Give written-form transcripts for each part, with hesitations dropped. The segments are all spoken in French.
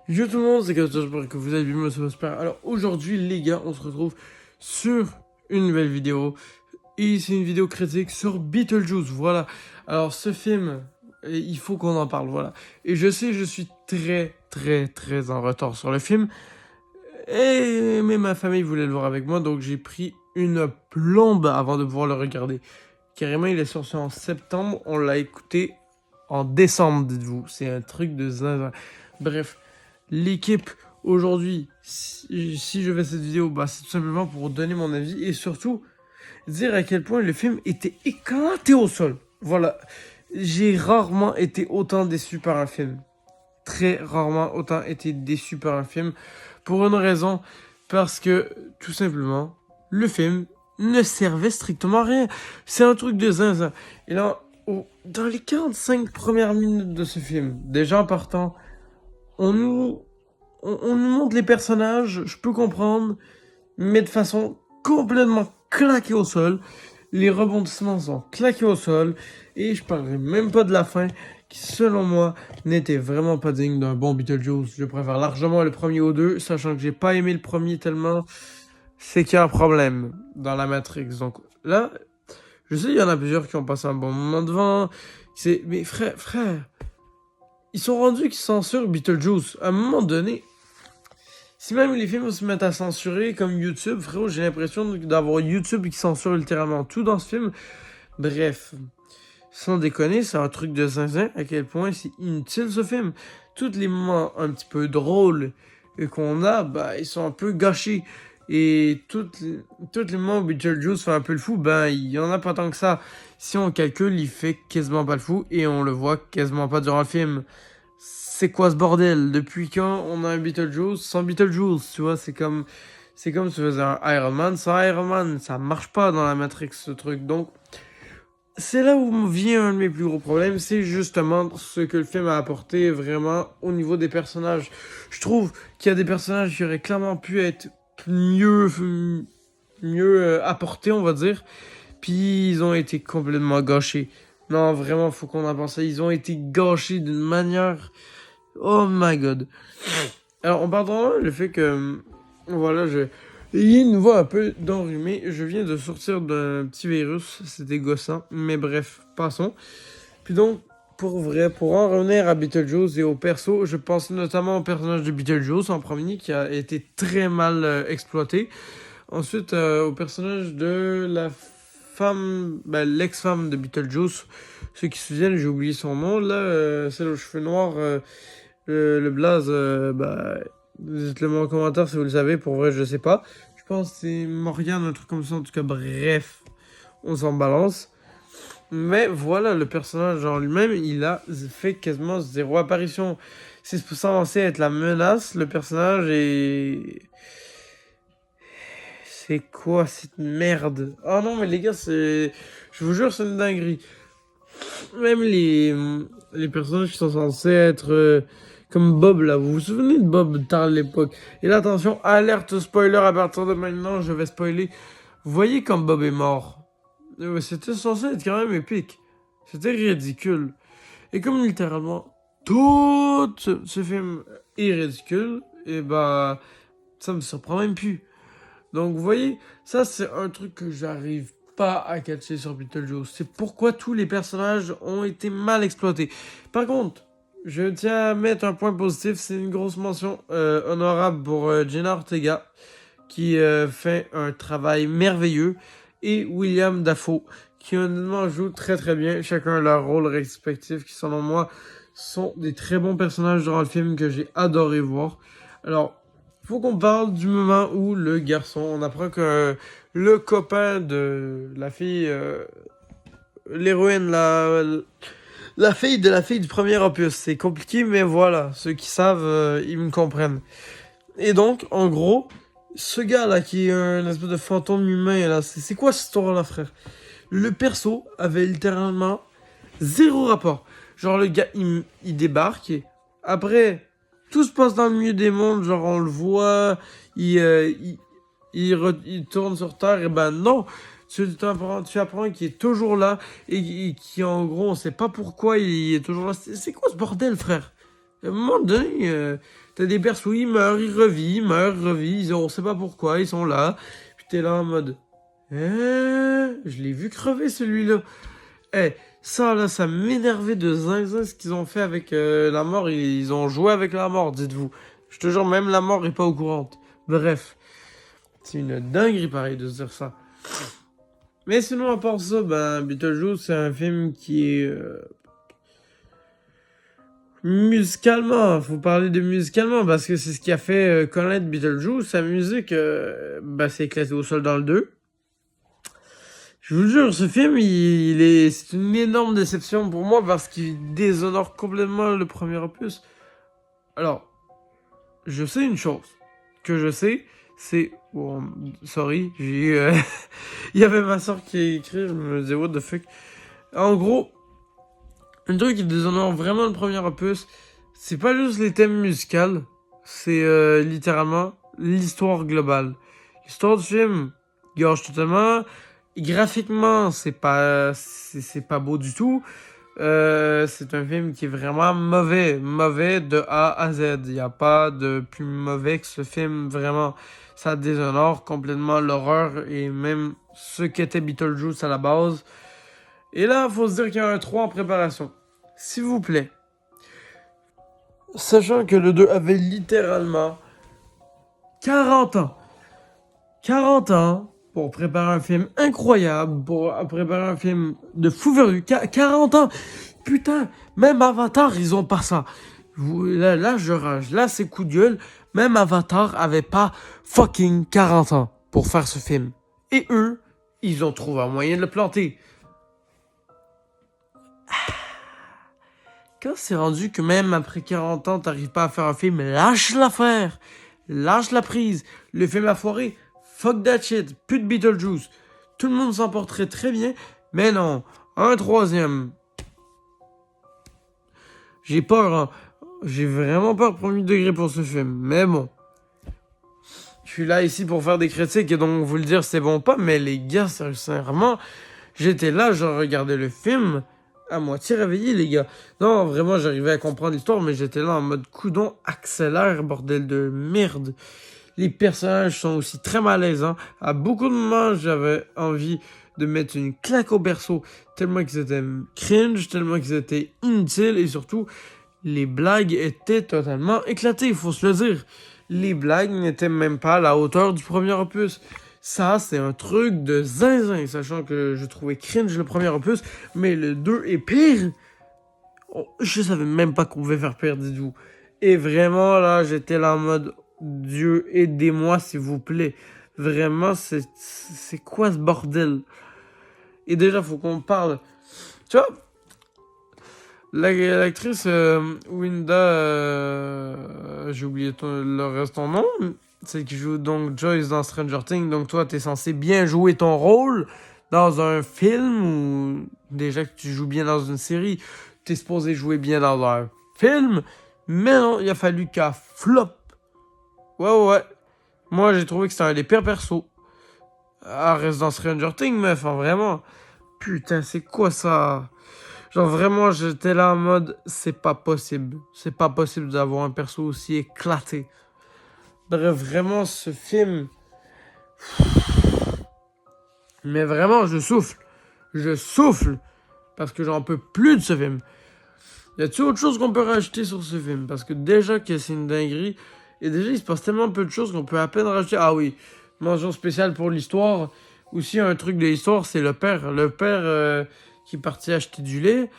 Yo tout le monde, c'est Castor, j'espère que vous allez bien, moi ça va super. Alors aujourd'hui les gars, on se retrouve sur une nouvelle vidéo. Et c'est une vidéo critique sur Beetlejuice, voilà. Alors ce film, il faut qu'on en parle, voilà. Et je sais, je suis très en retard sur le film. Mais ma famille voulait le voir avec moi, donc j'ai pris une plombe avant de pouvoir le regarder. Carrément, il est sorti en septembre, on l'a écouté en décembre, dites-vous. C'est un truc de zinzin. Bref, l'équipe aujourd'hui, si je fais cette vidéo, bah, c'est tout simplement pour donner mon avis et surtout dire à quel point le film était éclaté au sol. Voilà, j'ai rarement été autant déçu par un film. Très rarement autant été déçu par un film. Pour une raison, parce que tout simplement, le film ne servait strictement à rien. C'est un truc de zinzin. Et là, dans les 45 premières minutes de ce film, déjà en partant, on nous montre les personnages, je peux comprendre, mais de façon complètement claquée au sol. Les rebondissements sont claqués au sol. Et je parlerai même pas de la fin, qui selon moi n'était vraiment pas digne d'un bon Beetlejuice. Je préfère largement le premier aux deux, sachant que j'ai pas aimé le premier tellement c'est qu'il y a un problème dans la Matrix. Donc là, je sais, il y en a plusieurs qui ont passé un bon moment devant. Mais frère, ils sont rendus qui censurent Beetlejuice. À un moment donné, si même les films se mettent à censurer comme YouTube, frérot, j'ai l'impression d'avoir YouTube qui censure littéralement tout dans ce film. Bref, sans déconner, c'est un truc de zinzin à quel point c'est inutile ce film. Tous les moments un petit peu drôles qu'on a, bah, ils sont un peu gâchés. Et tous les moments où Beetlejuice fait un peu le fou, ben, il y en a pas tant que ça. Si on calcule, il fait quasiment pas le fou et on le voit quasiment pas durant le film. C'est quoi ce bordel? Depuis quand on a un Beetlejuice sans Beetlejuice, tu vois? C'est comme si tu faisais un Iron Man sans Iron Man. Ça marche pas dans la Matrix, ce truc. Donc, c'est là où vient un de mes plus gros problèmes, c'est justement ce que le film a apporté vraiment au niveau des personnages. Je trouve qu'il y a des personnages qui auraient clairement pu être mieux apportés, on va dire, puis ils ont été complètement gâchés. Non, vraiment, faut qu'on en pense. Ils ont été gâchés d'une manière... Oh my god. Alors, on pardonnera le fait que... Voilà, il y a une voix un peu d'enrhumé. Je viens de sortir d'un petit virus. C'était gossant. Mais bref, passons. Puis donc, pour vrai, pour en revenir à Beetlejuice et au perso, je pense notamment au personnage de Beetlejuice en premier, qui a été très mal exploité. Ensuite, au personnage de la femme, l'ex-femme de Beetlejuice. Ceux qui se souviennent, j'ai oublié son nom. Là, celle aux cheveux noirs, le blaze, dites-le moi en commentaire si vous le savez. Pour vrai, je sais pas. Je pense que c'est Morgane, un truc comme ça. En tout cas, bref, on s'en balance. Mais voilà, le personnage en lui-même, il a fait quasiment zéro apparition. C'est censé être la menace, le personnage, et... C'est quoi cette merde? Oh non, mais les gars, c'est... Je vous jure, c'est une dinguerie. Même les personnages qui sont censés être comme Bob, là. Vous vous souvenez de Bob tard à l'époque? Et là, attention, alerte spoiler à partir de maintenant, je vais spoiler. Vous voyez quand Bob est mort? C'était censé être quand même épique. C'était ridicule. Et comme littéralement tout ce film est ridicule, et bah ça me surprend même plus. Donc vous voyez, ça c'est un truc que j'arrive pas à catcher sur Beetlejuice. C'est pourquoi tous les personnages ont été mal exploités. Par contre, je tiens à mettre un point positif, c'est une grosse mention honorable pour Jenna Ortega, qui fait un travail merveilleux, et William Dafoe, qui honnêtement joue très bien, chacun leur rôle respectif, qui selon moi sont des très bons personnages durant le film que j'ai adoré voir. Alors, il faut qu'on parle du moment où le garçon, on apprend que le copain de la fille, l'héroïne, la fille de la fille du premier opus, c'est compliqué, mais voilà, ceux qui savent, ils me comprennent. Et donc, en gros, ce gars-là, qui est un espèce de fantôme humain, là, c'est quoi cette histoire-là, frère? Le perso avait littéralement zéro rapport. Genre, le gars, il débarque, et après, tout se passe dans le milieu des mondes, genre, on le voit, il tourne sur Terre, et ben non, tu apprends qu'il est toujours là, et qui, en gros, on sait pas pourquoi il est toujours là. C'est quoi ce bordel, frère? À un moment donné, t'as des persos, ils meurent, ils revivent, on sait pas pourquoi, ils sont là. Puis t'es là en mode, je l'ai vu crever celui-là. Eh, ça là, ça m'énervait de zinzin ce qu'ils ont fait avec la mort. Ils ont joué avec la mort, dites-vous. Je te jure, même la mort est pas au courant. Bref, c'est une dinguerie pareil de se dire ça. Mais sinon, à part ça, ben, Beetlejuice, c'est un film qui est musicalement, faut parler de musicalement parce que c'est ce qui a fait connaître Beetlejuice. Sa musique, bah, c'est éclaté au sol dans le 2. Je vous jure, ce film, c'est une énorme déception pour moi parce qu'il déshonore complètement le premier opus. Alors, je sais une chose que je sais, c'est, bon, sorry, il y avait ma soeur qui a écrit, je me disais what the fuck. En gros, un truc qui déshonore vraiment le premier opus, c'est pas juste les thèmes musicaux, c'est littéralement l'histoire globale. L'histoire du film gâche totalement. Graphiquement, c'est pas beau du tout. C'est un film qui est vraiment mauvais de A à Z. Il n'y a pas de plus mauvais que ce film, vraiment. Ça déshonore complètement l'horreur et même ce qu'était Beetlejuice à la base. Et là, faut se dire qu'il y a un 3 en préparation. S'il vous plaît. Sachant que le 2 avait littéralement 40 ans. 40 ans pour préparer un film incroyable, pour préparer un film de fou furieux. 40 ans! Putain, même Avatar, ils ont pas ça. Là, je rage. Là, c'est coup de gueule. Même Avatar avait pas fucking 40 ans pour faire ce film. Et eux, ils ont trouvé un moyen de le planter. Quand c'est rendu que même après 40 ans, t'arrives pas à faire un film, lâche l'affaire. Lâche la prise. Le film a foiré. Fuck that shit. Plus de Beetlejuice. Tout le monde s'en porterait très bien. Mais non. Un troisième. J'ai peur, hein. J'ai vraiment peur premier degré pour ce film. Mais bon. Je suis là ici pour faire des critiques et donc vous le dire c'est bon pas. Mais les gars, sincèrement, j'étais là, je regardais le film à moitié réveillé, les gars. Non, vraiment, j'arrivais à comprendre l'histoire, mais j'étais là en mode coudon, accélère, bordel de merde. Les personnages sont aussi très malaisants. À beaucoup de moments, j'avais envie de mettre une claque au berceau, tellement qu'ils étaient cringe, tellement qu'ils étaient inutiles, et surtout, les blagues étaient totalement éclatées, il faut se le dire. Les blagues n'étaient même pas à la hauteur du premier opus. Ça, c'est un truc de zinzin, sachant que je trouvais cringe le premier opus, mais le 2 est pire. Oh, je savais même pas qu'on pouvait faire pire, dites-vous. Et vraiment, là, j'étais là en mode, Dieu, aidez-moi, s'il vous plaît. Vraiment, c'est quoi ce bordel? Et déjà, faut qu'on parle. Tu vois, l'actrice Winda, j'ai oublié le reste ton nom, celle qui joue donc Joyce dans Stranger Things. Donc toi, t'es censé bien jouer ton rôle dans un film ou déjà que tu joues bien dans une série, t'es supposé jouer bien dans un film. Mais non, il a fallu qu'elle flop. Ouais. Moi, j'ai trouvé que c'était un des pires persos. Elle reste dans Stranger Things, meuf, hein, vraiment. Putain, c'est quoi ça? Genre vraiment, j'étais là en mode, c'est pas possible. C'est pas possible d'avoir un perso aussi éclaté. Bref, vraiment, ce film... Mais vraiment, je souffle. Je souffle. Parce que j'en peux plus de ce film. Y a-t-il autre chose qu'on peut rajouter sur ce film? Parce que déjà que c'est une dinguerie. Et déjà, il se passe tellement peu de choses qu'on peut à peine rajouter. Ah oui, mention spéciale pour l'histoire. Aussi, un truc de l'histoire, c'est le père. Le père qui est parti acheter du lait.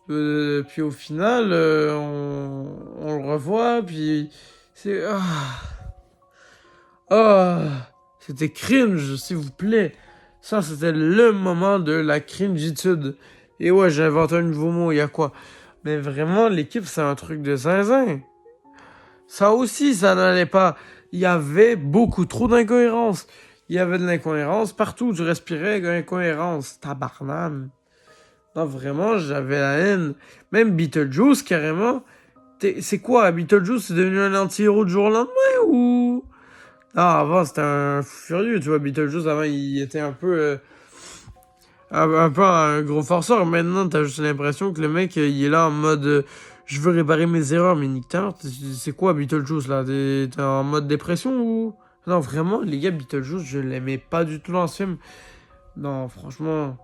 Puis au final, on le revoit. Puis c'est... c'était cringe, s'il vous plaît. Ça, c'était le moment de la cringitude. Et ouais, j'ai inventé un nouveau mot, il y a quoi? Mais vraiment, l'équipe, c'est un truc de zinzin. Ça aussi, ça n'allait pas. Il y avait beaucoup trop d'incohérences. Il y avait de l'incohérence partout. Je respirais incohérence. Tabarnane. Non, vraiment, j'avais la haine. Même Beetlejuice, carrément. C'est quoi, Beetlejuice, c'est devenu un anti-héros du jour au lendemain ou... Ah, avant, c'était un furieux, tu vois. Beetlejuice, avant, il était un peu... un peu un gros forceur. Maintenant, t'as juste l'impression que le mec, il est là en mode... je veux réparer mes erreurs, mais nique ta mère, c'est quoi Beetlejuice là? T'es en mode dépression ou... Non, vraiment, les gars, Beetlejuice, je l'aimais pas du tout dans ce film. Non, franchement...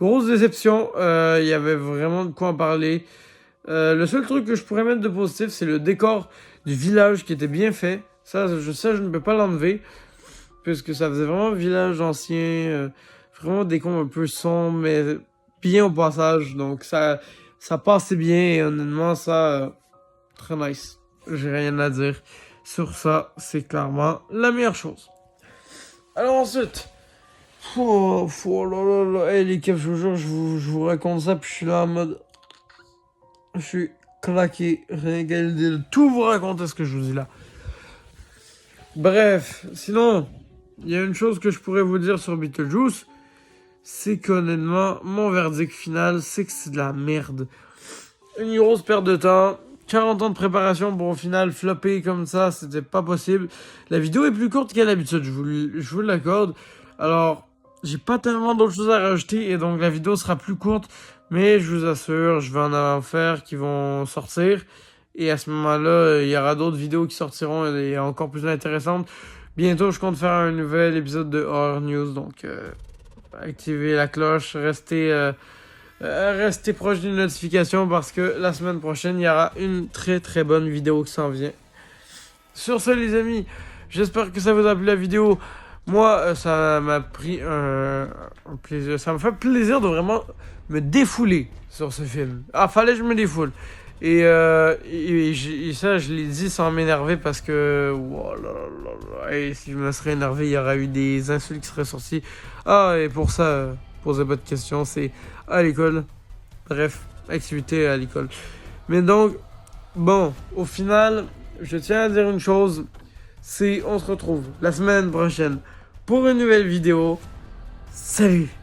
Grosse déception, il y avait vraiment de quoi en parler. Le seul truc que je pourrais mettre de positif, c'est le décor du village qui était bien fait. Ça, je ne peux pas l'enlever. Puisque ça faisait vraiment village ancien. Vraiment des décor un peu sombre, mais bien au passage. Donc ça passait bien. Et honnêtement, très nice. J'ai rien à dire. Sur ça, c'est clairement la meilleure chose. Alors ensuite... Oh là là là. Hey, les keufs, je vous jure, je vous raconte ça, puis je suis là en mode... Je suis claqué, rien qu'à l'idée de tout vous raconter ce que je vous dis là. Bref, sinon, il y a une chose que je pourrais vous dire sur Beetlejuice, c'est qu'honnêtement, mon verdict final, c'est que c'est de la merde. Une grosse perte de temps, 40 ans de préparation pour au final flopper comme ça, c'était pas possible. La vidéo est plus courte qu'à l'habitude, je vous l'accorde. Alors, j'ai pas tellement d'autres choses à rajouter et donc la vidéo sera plus courte. Mais je vous assure, je vais en avoir faire qui vont sortir. Et à ce moment-là, il y aura d'autres vidéos qui sortiront et encore plus intéressantes. Bientôt, je compte faire un nouvel épisode de Horror News. Donc, activez la cloche, restez proche d'une notification parce que la semaine prochaine, il y aura une très très bonne vidéo qui s'en vient. Sur ce, les amis, j'espère que ça vous a plu la vidéo. Moi, ça m'a pris un plaisir. Ça me fait plaisir de vraiment me défouler sur ce film. Ah, fallait que je me défoule. Et ça, je l'ai dit sans m'énerver parce que... Oh là là là. Et si je me serais énervé, il y aurait eu des insultes qui seraient sorties. Ah, et pour ça, posez pas de questions, c'est à l'école. Bref, activité à l'école. Mais donc, bon, au final, je tiens à dire une chose. On se retrouve la semaine prochaine pour une nouvelle vidéo. Salut!